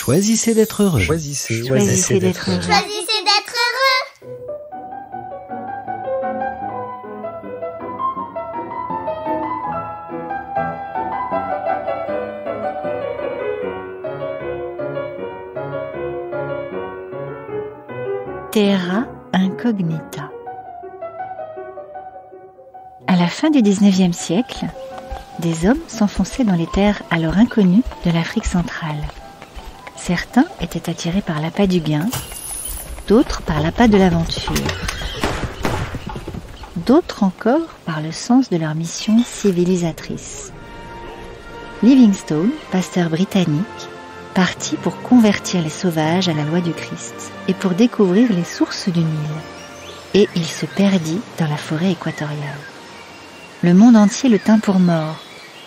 Choisissez d'être heureux. Choisissez d'être heureux. Choisissez d'être heureux. Terra incognita. À la fin du XIXe siècle, des hommes s'enfonçaient dans les terres alors inconnues de l'Afrique centrale. Certains étaient attirés par l'appât du gain, d'autres par l'appât de l'aventure, d'autres encore par le sens de leur mission civilisatrice. Livingstone, pasteur britannique, partit pour convertir les sauvages à la loi du Christ et pour découvrir les sources du Nil. Et il se perdit dans la forêt équatoriale. Le monde entier le tint pour mort,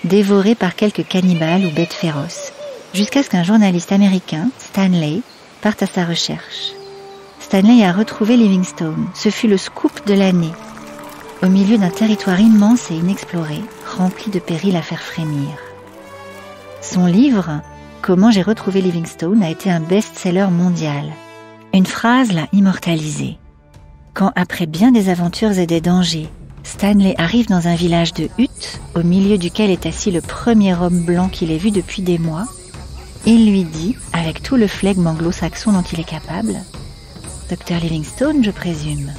dévoré par quelques cannibales ou bêtes féroces, jusqu'à ce qu'un journaliste américain, Stanley, parte à sa recherche. Stanley a retrouvé Livingstone. Ce fut le scoop de l'année. Au milieu d'un territoire immense et inexploré, rempli de périls à faire frémir. Son livre « Comment j'ai retrouvé Livingstone » a été un best-seller mondial. Une phrase l'a immortalisé. Quand, après bien des aventures et des dangers, Stanley arrive dans un village de huttes, au milieu duquel est assis le premier homme blanc qu'il ait vu depuis des mois, il lui dit, avec tout le flegme anglo-saxon dont il est capable, « Dr Livingstone, je présume ».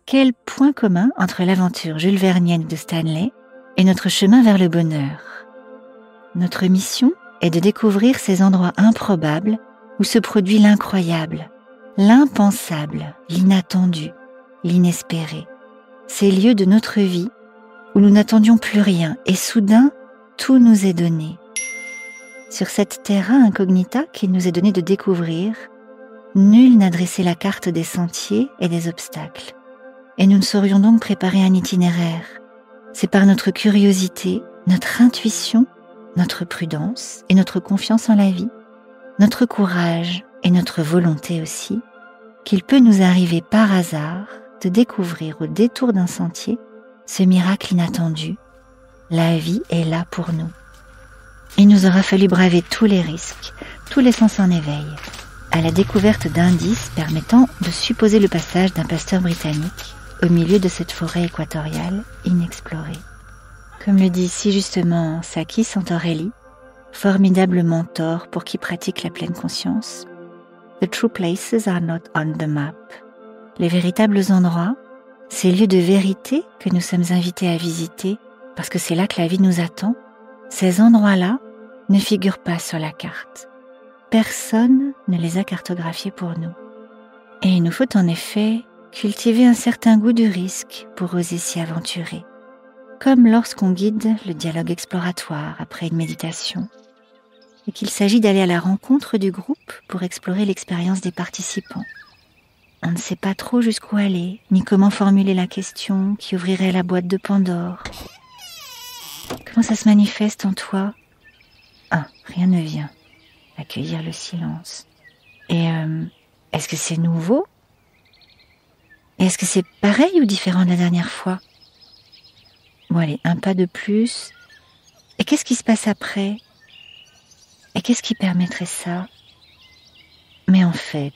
Quel point commun entre l'aventure jules vernienne de Stanley et notre chemin vers le bonheur. Notre mission est de découvrir ces endroits improbables où se produit l'incroyable, l'impensable, l'inattendu, l'inespéré. Ces lieux de notre vie où nous n'attendions plus rien et soudain, tout nous est donné. Sur cette terra incognita qu'il nous est donné de découvrir, nul n'a dressé la carte des sentiers et des obstacles. Et nous ne saurions donc préparer un itinéraire. C'est par notre curiosité, notre intuition, notre prudence et notre confiance en la vie, notre courage et notre volonté aussi, qu'il peut nous arriver par hasard de découvrir au détour d'un sentier ce miracle inattendu. La vie est là pour nous. Il nous aura fallu braver tous les risques, tous les sens en éveil, à la découverte d'indices permettant de supposer le passage d'un pasteur britannique au milieu de cette forêt équatoriale inexplorée. Comme le dit si justement Saki Santorelli, formidable mentor pour qui pratique la pleine conscience, « The true places are not on the map ». Les véritables endroits, ces lieux de vérité que nous sommes invités à visiter, parce que c'est là que la vie nous attend, ces endroits-là ne figurent pas sur la carte. Personne ne les a cartographiés pour nous. Et il nous faut en effet cultiver un certain goût du risque pour oser s'y aventurer, comme lorsqu'on guide le dialogue exploratoire après une méditation, et qu'il s'agit d'aller à la rencontre du groupe pour explorer l'expérience des participants. On ne sait pas trop jusqu'où aller, ni comment formuler la question qui ouvrirait la boîte de Pandore. Comment ça se manifeste en toi ? Ah, rien ne vient. Accueillir le silence. Et est-ce que c'est nouveau ? Et est-ce que c'est pareil ou différent de la dernière fois ? Bon allez, un pas de plus. Et qu'est-ce qui se passe après ? Et qu'est-ce qui permettrait ça ? Mais en fait,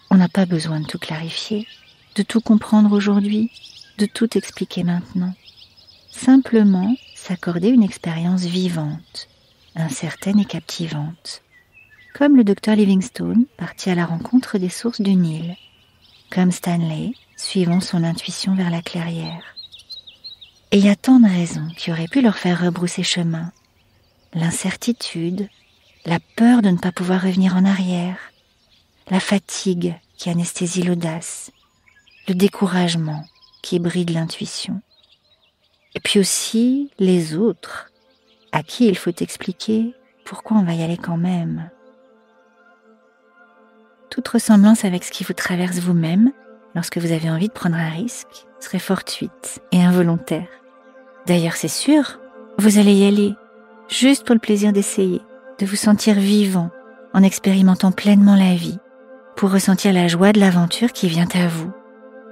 on n'a pas besoin de tout clarifier, de tout comprendre aujourd'hui, de tout expliquer maintenant. Simplement s'accorder une expérience vivante, incertaine et captivante. Comme le docteur Livingstone parti à la rencontre des sources du Nil. Comme Stanley, suivant son intuition vers la clairière. Et il y a tant de raisons qui auraient pu leur faire rebrousser chemin. L'incertitude, la peur de ne pas pouvoir revenir en arrière, la fatigue qui anesthésie l'audace, le découragement qui bride l'intuition. Et puis aussi les autres, à qui il faut expliquer pourquoi on va y aller quand même. Toute ressemblance avec ce qui vous traverse vous-même, lorsque vous avez envie de prendre un risque, serait fortuite et involontaire. D'ailleurs, c'est sûr, vous allez y aller, juste pour le plaisir d'essayer, de vous sentir vivant, en expérimentant pleinement la vie, pour ressentir la joie de l'aventure qui vient à vous,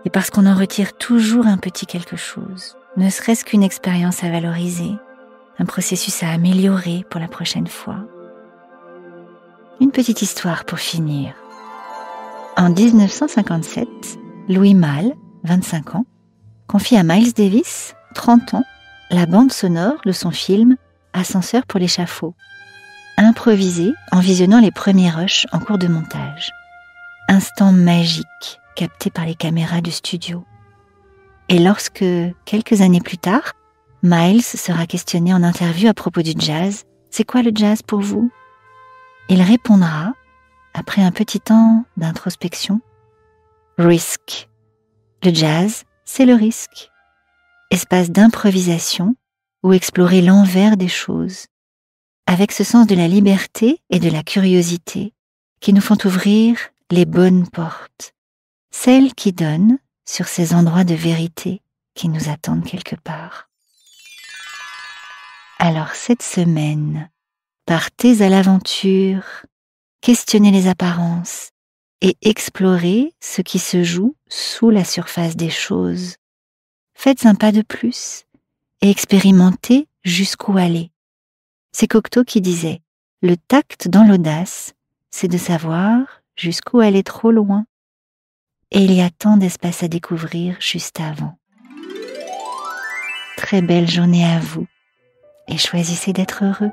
et parce qu'on en retire toujours un petit quelque chose, ne serait-ce qu'une expérience à valoriser, un processus à améliorer pour la prochaine fois. Une petite histoire pour finir. En 1957, Louis Malle, 25 ans, confie à Miles Davis, 30 ans, la bande sonore de son film « Ascenseur pour l'échafaud », improvisée en visionnant les premiers rushs en cours de montage. Instant magique capté par les caméras du studio. Et lorsque, quelques années plus tard, Miles sera questionné en interview à propos du jazz, « C'est quoi le jazz pour vous ?» Il répondra, après un petit temps d'introspection, « Risk. Le jazz, c'est le risque. Espace d'improvisation où explorer l'envers des choses, avec ce sens de la liberté et de la curiosité qui nous font ouvrir les bonnes portes, celles qui donnent sur ces endroits de vérité qui nous attendent quelque part. » Alors cette semaine, partez à l'aventure, questionnez les apparences et explorez ce qui se joue sous la surface des choses. Faites un pas de plus et expérimentez jusqu'où aller. C'est Cocteau qui disait « Le tact dans l'audace, c'est de savoir jusqu'où aller trop loin. » Et il y a tant d'espace à découvrir juste avant. Très belle journée à vous et choisissez d'être heureux.